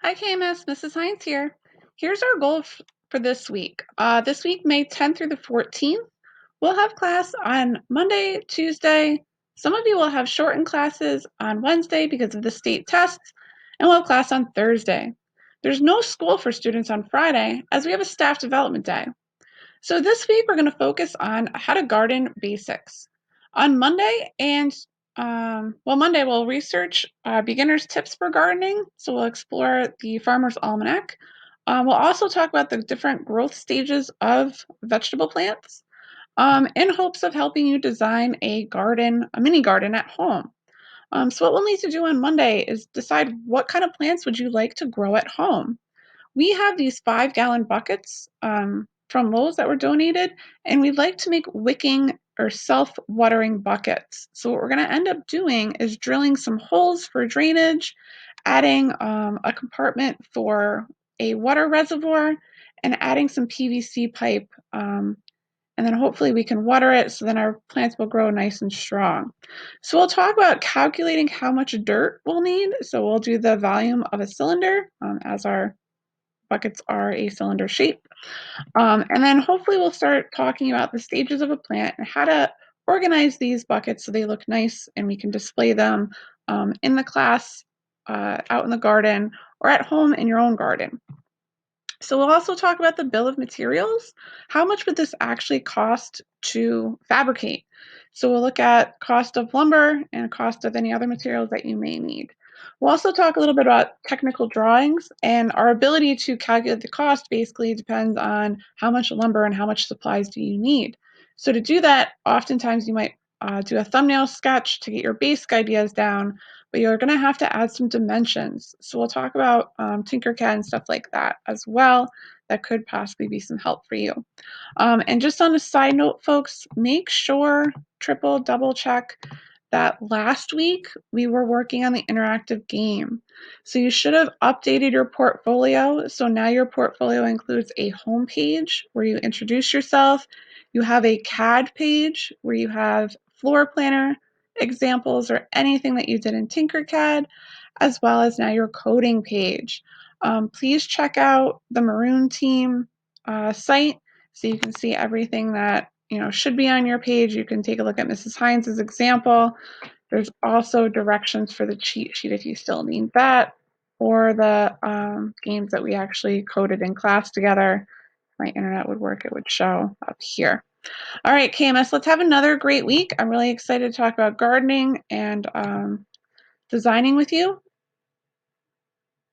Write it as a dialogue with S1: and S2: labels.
S1: Hi, KMS. Mrs. Hines here. Here's our goal for this week. This week, May 10th through the 14th, we'll have class on Monday, Tuesday. Some of you will have shortened classes on Wednesday because of the state tests, and we'll have class on Thursday. There's no school for students on Friday as we have a staff development day. So this week we're going to focus on how to garden basics. On Monday Monday we'll research beginners tips for gardening. So we'll explore the Farmer's Almanac. We'll also talk about the different growth stages of vegetable plants in hopes of helping you design a mini garden at home. So what we'll need to do on Monday is decide what kind of plants would you like to grow at home. We have these 5-gallon buckets from Lowe's that were donated, and we'd like to make wicking or self-watering buckets. So what we're going to end up doing is drilling some holes for drainage, adding a compartment for a water reservoir, and adding some PVC pipe. And then hopefully we can water it so then our plants will grow nice and strong. So we'll talk about calculating how much dirt we'll need. So we'll do the volume of a cylinder as our buckets are a cylinder shape. And then hopefully we'll start talking about the stages of a plant and how to organize these buckets so they look nice and we can display them in the class, out in the garden, or at home in your own garden. So we'll also talk about the bill of materials. How much would this actually cost to fabricate? So we'll look at cost of lumber and cost of any other materials that you may need. We'll also talk a little bit about technical drawings, and our ability to calculate the cost basically depends on how much lumber and how much supplies do you need. So to do that, oftentimes you might do a thumbnail sketch to get your basic ideas down, but you're going to have to add some dimensions. So we'll talk about Tinkercad and stuff like that as well. That could possibly be some help for you. And just on a side note, folks, make sure, double check that last week we were working on the interactive game. So you should have updated your portfolio. So now your portfolio includes a home page where you introduce yourself. You have a CAD page where you have floor planner examples or anything that you did in Tinkercad, as well as now your coding page. Please check out the Maroon Team site so you can see everything that should be on your page. You can take a look at Mrs. Hines's example. There's also directions for the cheat sheet if you still need that, or the games that we actually coded in class together. If my internet would work, it would show up here. All right, KMS, let's have another great week. I'm really excited to talk about gardening and designing with you.